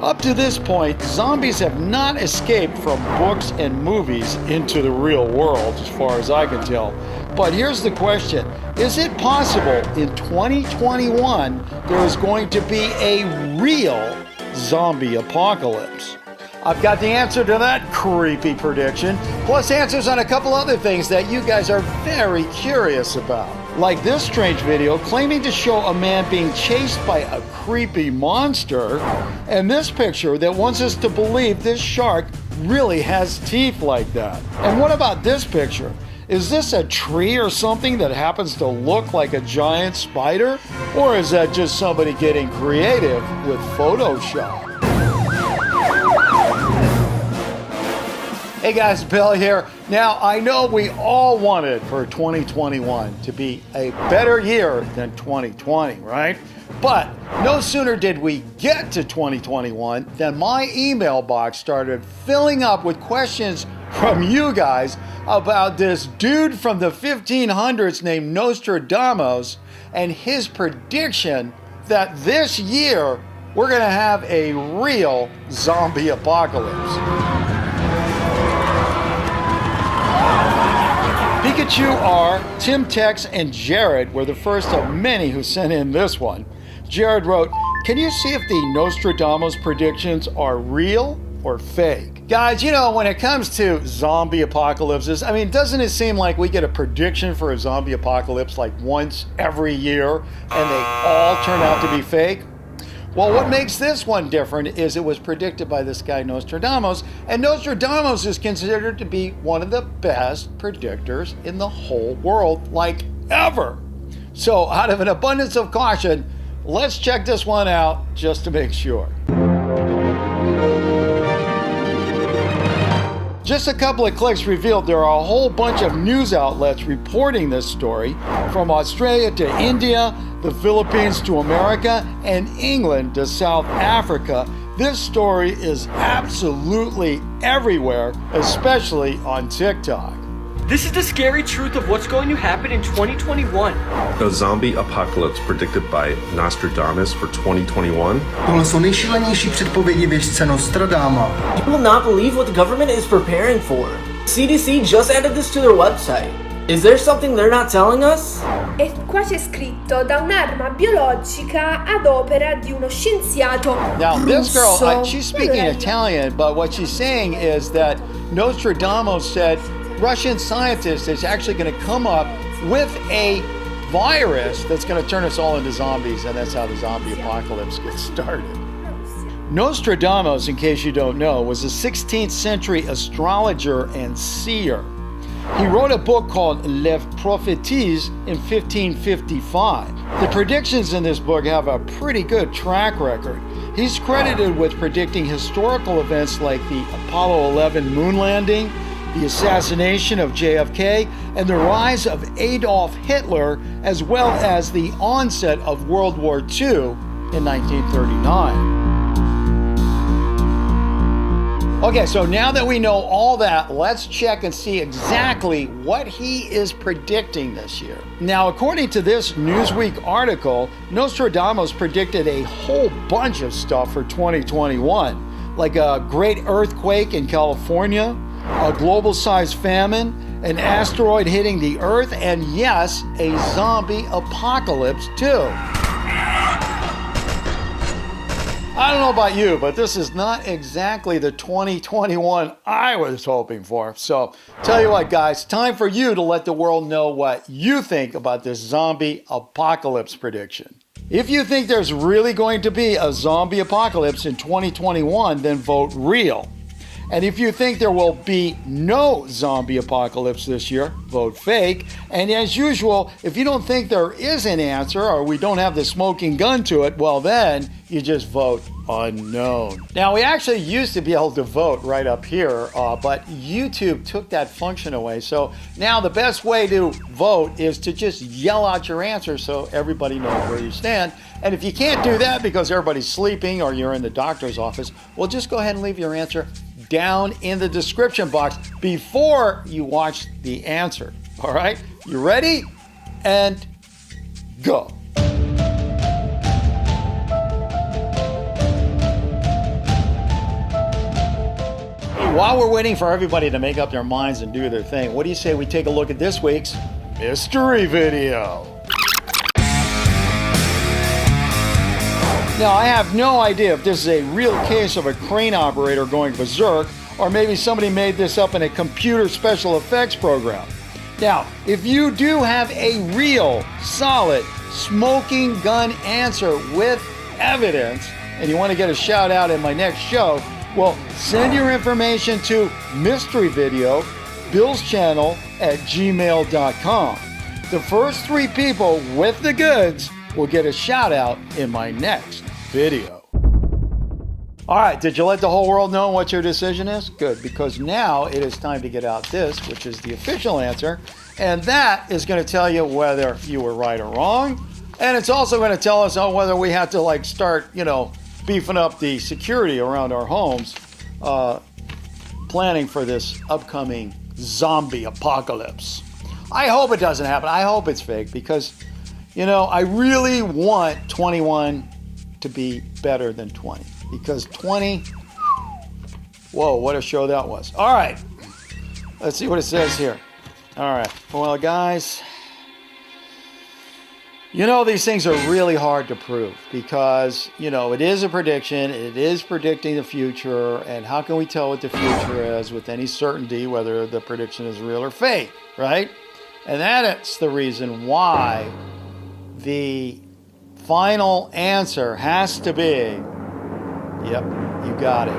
Up to this point, zombies have not escaped from books and movies into the real world, as far as I can tell. But here's the question. Is it possible in 2021 there is going to be a real zombie apocalypse? I've got the answer to that creepy prediction, plus answers on a couple other things that you guys are very curious about. Like this strange video claiming to show a man being chased by a creepy monster, and this picture that wants us to believe this shark really has teeth like that. And what about this picture? Is this a tree or something that happens to look like a giant spider? Or is that just somebody getting creative with Photoshop? Hey guys, Bill here. Now, I know we all wanted for 2021 to be a better year than 2020, right? But no sooner did we get to 2021 than my email box started filling up with questions from you guys about this dude from the 1500s named Nostradamus and his prediction that this year we're going to have a real zombie apocalypse. Pikachu R, Tim Tex, and Jared were the first of many who sent in this one. Jared wrote, "Can you see if the Nostradamus predictions are real or fake?" Guys, you know, when it comes to zombie apocalypses, I mean, doesn't it seem like we get a prediction for a zombie apocalypse like once every year and they all turn out to be fake? Well, what makes this one different is it was predicted by this guy Nostradamus, and Nostradamus is considered to be one of the best predictors in the whole world, like ever. So out of an abundance of caution, let's check this one out just to make sure. Just a couple of clicks revealed there are a whole bunch of news outlets reporting this story, from Australia to India, the Philippines to America, and England to South Africa. This story is absolutely everywhere, especially on TikTok. This is the scary truth of what's going to happen in 2021. A zombie apocalypse predicted by Nostradamus for 2021. Tohle jsou nejšílenější předpovědi věštce Nostradama. You will not believe what the government is preparing for. CDC just added this to their website. Is there something they're not telling us? E qua c'è scritto da un'arma biologica ad opera di uno scienziato Now, this girl, russo. she's speaking Italian, but what she's saying is that Nostradamus said Russian scientists is actually going to come up with a virus that's going to turn us all into zombies, and that's how the zombie apocalypse gets started. Nostradamus, in case you don't know, was a 16th century astrologer and seer. He wrote a book called Les Prophéties in 1555. The predictions in this book have a pretty good track record. He's credited with predicting historical events like the Apollo 11 moon landing, the assassination of JFK, and the rise of Adolf Hitler, as well as the onset of World War II in 1939. Okay, so now that we know all that, let's check and see exactly what he is predicting this year. Now, according to this Newsweek article, Nostradamus predicted a whole bunch of stuff for 2021, like a great earthquake in California, a global-sized famine, an asteroid hitting the Earth, and yes, a zombie apocalypse too. I don't know about you, but this is not exactly the 2021 I was hoping for. So, tell you what, guys, time for you to let the world know what you think about this zombie apocalypse prediction. If you think there's really going to be a zombie apocalypse in 2021, then vote real. And if you think there will be no zombie apocalypse this year, vote fake. And as usual, if you don't think there is an answer or we don't have the smoking gun to it, well then you just vote unknown. Now, we actually used to be able to vote right up here, but YouTube took that function away. So now the best way to vote is to just yell out your answer so everybody knows where you stand. And if you can't do that because everybody's sleeping or you're in the doctor's office, well, just go ahead and leave your answer down in the description box before you watch the answer. All right, you ready? And go. while we're waiting for everybody to make up their minds and do their thing, what do you say we take a look at this week's mystery video? Now, I have no idea if this is a real case of a crane operator going berserk, or maybe somebody made this up in a computer special effects program. Now, if you do have a real, solid, smoking gun answer with evidence, and you want to get a shout out in my next show, well, send your information to mysteryvideo, Bill's channel at gmail.com. The first 3 people with the goods will get a shout out in my next video. All right, did you let the whole world know what your decision is? Good, because now it is time to get out this, which is the official answer, and that is going to tell you whether you were right or wrong, and it's also going to tell us whether we have to start, beefing up the security around our homes, planning for this upcoming zombie apocalypse. I hope it doesn't happen. I hope it's fake because, I really want 21 to be better than 20 because 20, whoa, what a show that was. All right, let's see what it says here. All right, well, guys, these things are really hard to prove because, it is a prediction. It is predicting the future. And how can we tell what the future is with any certainty, whether the prediction is real or fake, right? And that's the reason why the final answer has to be, yep, you got it,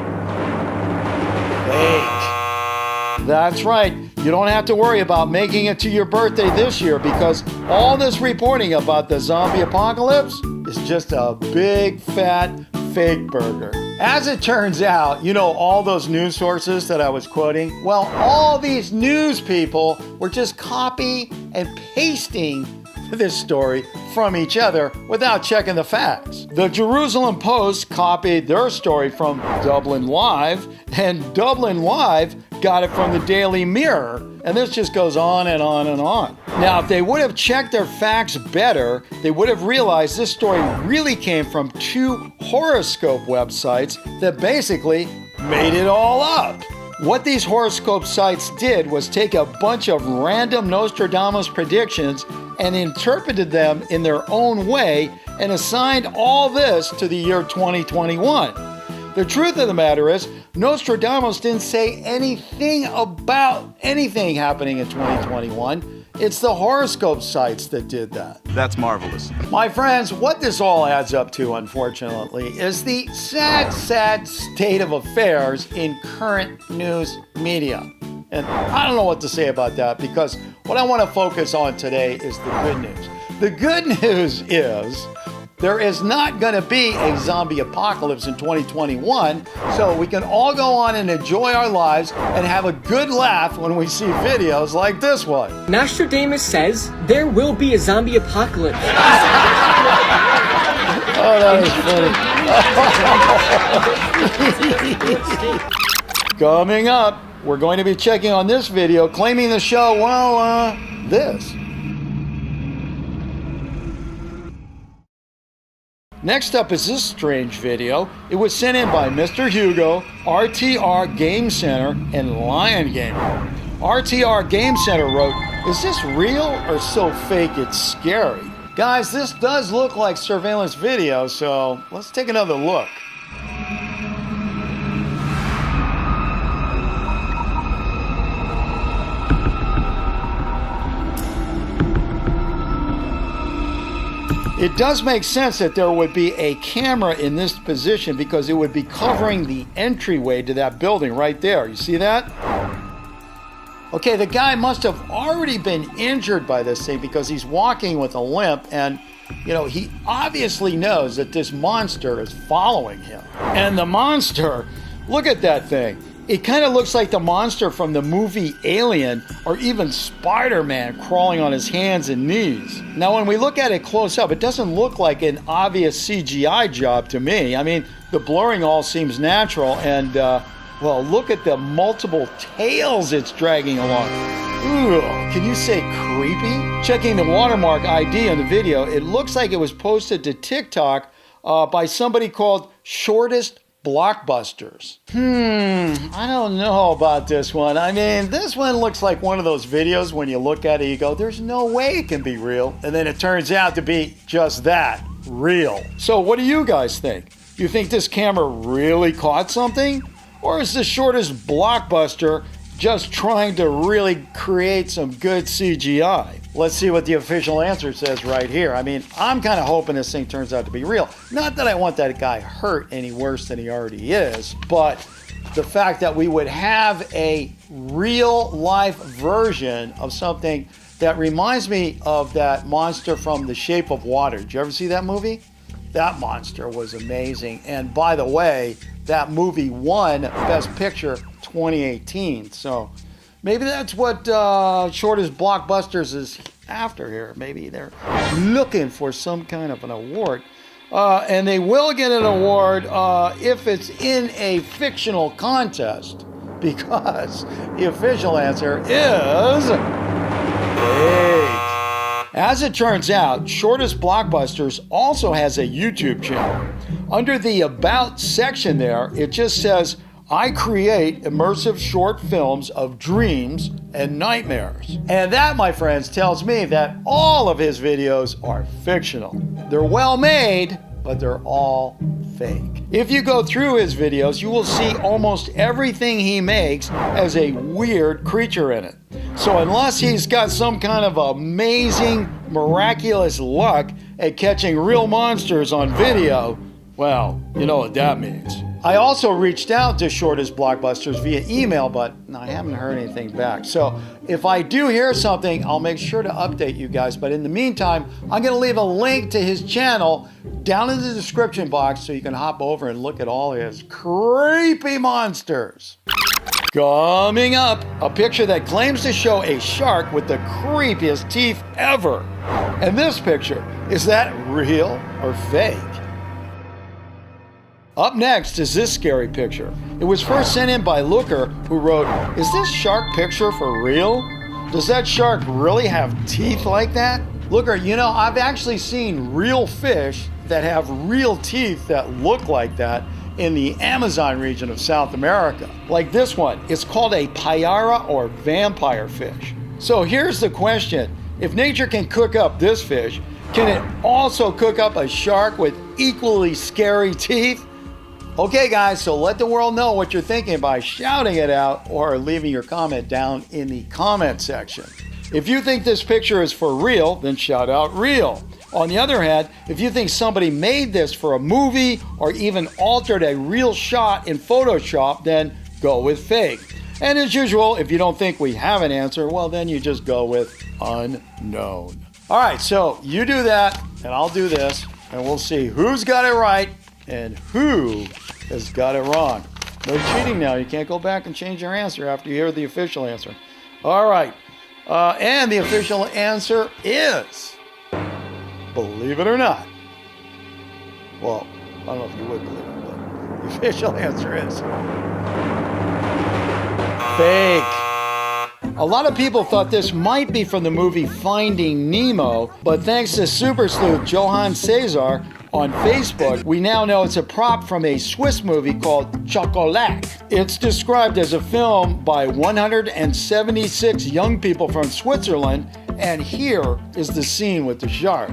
fake. That's right. You don't have to worry about making it to your birthday this year because all this reporting about the zombie apocalypse is just a big fat fake burger. As it turns out, all those news sources that I was quoting, well, all these news people were just copy and pasting this story from each other without checking the facts. The Jerusalem Post copied their story from Dublin Live, and Dublin Live got it from the Daily Mirror, and this just goes on and on and on. Now, if they would have checked their facts better, they would have realized this story really came from 2 horoscope websites that basically made it all up. What these horoscope sites did was take a bunch of random Nostradamus predictions and interpreted them in their own way and assigned all this to the year 2021. The truth of the matter is, Nostradamus didn't say anything about anything happening in 2021. It's the horoscope sites that did that. That's marvelous. My friends, what this all adds up to, unfortunately, is the sad, sad state of affairs in current news media. And I don't know what to say about that because what I want to focus on today is the good news. The good news is there is not going to be a zombie apocalypse in 2021, so we can all go on and enjoy our lives and have a good laugh when we see videos like this one. Nostradamus says there will be a zombie apocalypse. Oh, that was funny. Coming up, we're going to be checking on this video claiming the show, this. Next up is this strange video. It was sent in by Mr. Hugo, RTR Game Center, and Lion Gamer. RTR Game Center wrote, "Is this real or so fake it's scary?" Guys, this does look like surveillance video, so let's take another look. It does make sense that there would be a camera in this position because it would be covering the entryway to that building right there. You see that? Okay, the guy must have already been injured by this thing because he's walking with a limp and, he obviously knows that this monster is following him. And the monster, look at that thing. It kind of looks like the monster from the movie Alien or even Spider-Man crawling on his hands and knees. Now, when we look at it close up, it doesn't look like an obvious CGI job to me. I mean, the blurring all seems natural and, look at the multiple tails it's dragging along. Ooh, can you say creepy? Checking the watermark ID on the video, it looks like it was posted to TikTok by somebody called Shortest Blockbusters. I don't know about this one. I mean, this one looks like one of those videos when you look at it, you go, there's no way it can be real. And then it turns out to be just that, real. So what do you guys think? You think this camera really caught something? Or is the Shortest Blockbuster just trying to really create some good CGI? Let's see what the official answer says right here. I mean, I'm kind of hoping this thing turns out to be real. Not that I want that guy hurt any worse than he already is, but the fact that we would have a real life version of something that reminds me of that monster from The Shape of Water. Did you ever see that movie? That monster was amazing. And by the way, that movie won Best Picture 2018. So maybe that's what Shortest Blockbusters is after here. Maybe they're looking for some kind of an award. And they will get an award if it's in a fictional contest, because the official answer is fake. As it turns out, Shortest Blockbusters also has a YouTube channel. Under the About section there, it just says, I create immersive short films of dreams and nightmares. And that, my friends, tells me that all of his videos are fictional. They're well made, but they're all fake. If you go through his videos, you will see almost everything he makes has a weird creature in it. So unless he's got some kind of amazing, miraculous luck at catching real monsters on video, well, you know what that means. I also reached out to Shortest Blockbusters via email, but I haven't heard anything back. So if I do hear something, I'll make sure to update you guys. But in the meantime, I'm going to leave a link to his channel down in the description box so you can hop over and look at all his creepy monsters. Coming up, a picture that claims to show a shark with the creepiest teeth ever. And this picture, is that real or fake? Up next is this scary picture. It was first sent in by Looker, who wrote, is this shark picture for real? Does that shark really have teeth like that? Looker, you know, I've actually seen real fish that have real teeth that look like that in the Amazon region of South America. Like this one, it's called a payara or vampire fish. So here's the question. If nature can cook up this fish, can it also cook up a shark with equally scary teeth? Okay guys, so let the world know what you're thinking by shouting it out or leaving your comment down in the comment section. If you think this picture is for real, then shout out real. On the other hand, if you think somebody made this for a movie or even altered a real shot in Photoshop, then go with fake. And as usual, if you don't think we have an answer, well then you just go with unknown. All right, so you do that and I'll do this and we'll see who's got it right and who has got it wrong. No cheating now. You can't go back and change your answer after you hear the official answer. All right. And the official answer is, believe it or not. Well, I don't know if you would believe it, but the official answer is fake. A lot of people thought this might be from the movie Finding Nemo, but thanks to super sleuth Johan Cesar on Facebook, we now know it's a prop from a Swiss movie called Chocolat. It's described as a film by 176 young people from Switzerland, and here is the scene with the shark.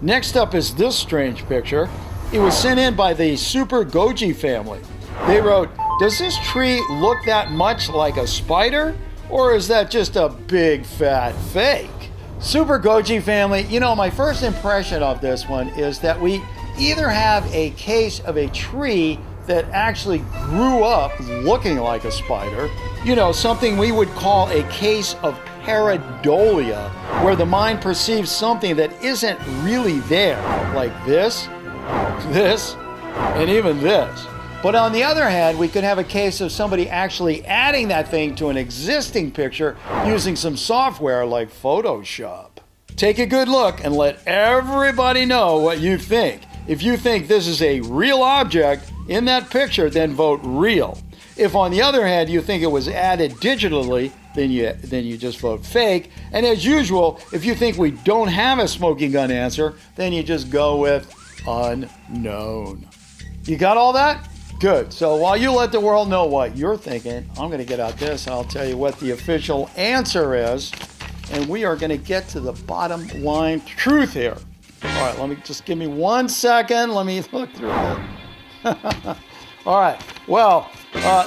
Next up is this strange picture. It was sent in by the Super Goji family. They wrote, does this tree look that much like a spider? Or is that just a big fat fake? Super Goji family, you know, my first impression of this one is that we either have a case of a tree that actually grew up looking like a spider, you know, something we would call a case of pareidolia, where the mind perceives something that isn't really there, like this, and even this. But on the other hand, we could have a case of somebody actually adding that thing to an existing picture using some software like Photoshop. Take a good look and let everybody know what you think. If you think this is a real object in that picture, then vote real. If on the other hand you think it was added digitally, then you just vote fake. And as usual, if you think we don't have a smoking gun answer, then you just go with unknown. You got all that? Good. So while you let the world know what you're thinking, I'm going to get out this. I'll tell you what the official answer is. And we are going to get to the bottom line truth here. All right, give me 1 second. Let me look through it. All right. Well,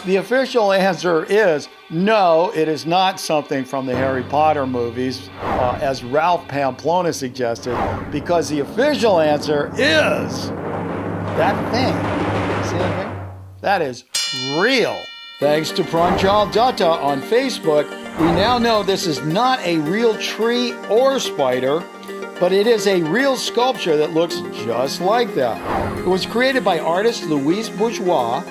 the official answer is no, it is not something from the Harry Potter movies, as Ralph Pamplona suggested, because the official answer is that thing. See that thing? That is real. Thanks to Pranjal Dutta on Facebook, we now know this is not a real tree or spider, but it is a real sculpture that looks just like that. It was created by artist Louise Bourgeois.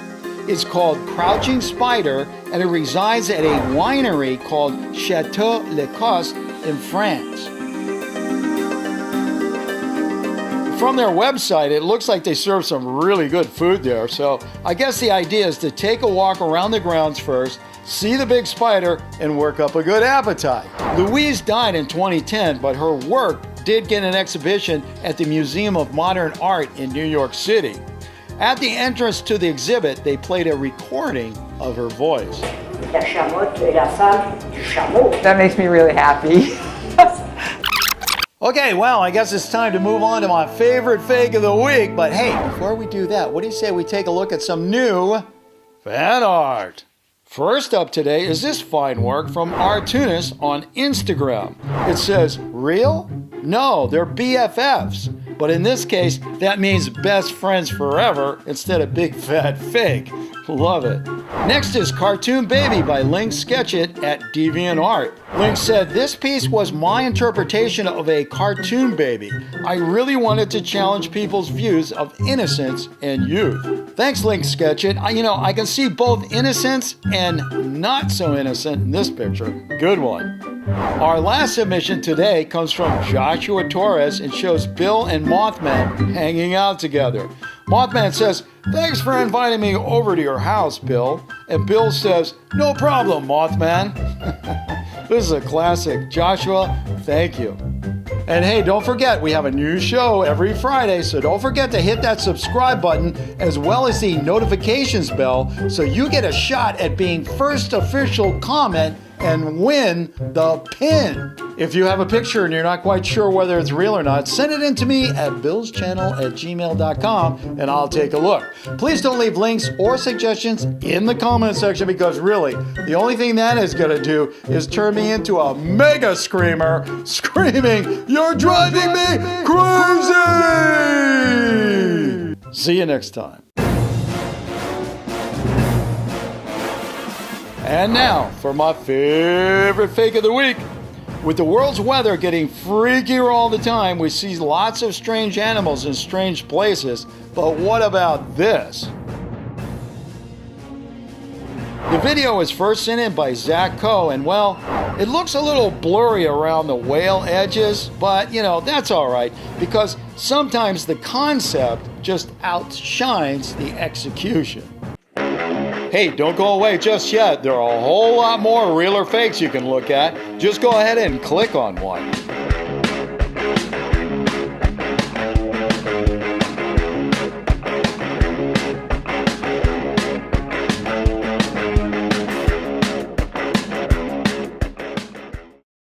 It's called Crouching Spider, and it resides at a winery called Chateau Lacoste in France. From their website, it looks like they serve some really good food there. So I guess the idea is to take a walk around the grounds first, see the big spider, and work up a good appetite. Louise died in 2010, but her work did get an exhibition at the Museum of Modern Art in New York City. At the entrance to the exhibit, they played a recording of her voice. That makes me really happy. Okay, well, I guess it's time to move on to my favorite fake of the week. But hey, before we do that, what do you say we take a look at some new fan art? First up today is this fine work from Artunis on Instagram. It says, real? No, they're BFFs. But in this case, that means best friends forever instead of big fat fake. Love it. Next is Cartoon Baby by Link Sketchit at DeviantArt. Link said, this piece was my interpretation of a cartoon baby. I really wanted to challenge people's views of innocence and youth. Thanks, Link Sketchit. I can see both innocence and not so innocent in this picture. Good one. Our last submission today comes from Joshua Torres and shows Bill and Mothman hanging out together. Mothman says, thanks for inviting me over to your house, Bill. And Bill says, no problem, Mothman. This is a classic. Joshua, thank you. And hey, don't forget, we have a new show every Friday, so don't forget to hit that subscribe button as well as the notifications bell so you get a shot at being first official comment and win the pin. If you have a picture and you're not quite sure whether it's real or not, send it in to me at billschannel@gmail.com and I'll take a look. Please don't leave links or suggestions in the comment section because really, the only thing that is going to do is turn me into a mega screamer screaming, "You're driving me crazy!" See you next time. And now, for my favorite fake of the week. With the world's weather getting freakier all the time, we see lots of strange animals in strange places. But what about this? The video was first sent in by Zach Coe, and well, it looks a little blurry around the whale edges, but that's all right, because sometimes the concept just outshines the execution. Hey, don't go away just yet. There are a whole lot more real or fakes you can look at. Just go ahead and click on one.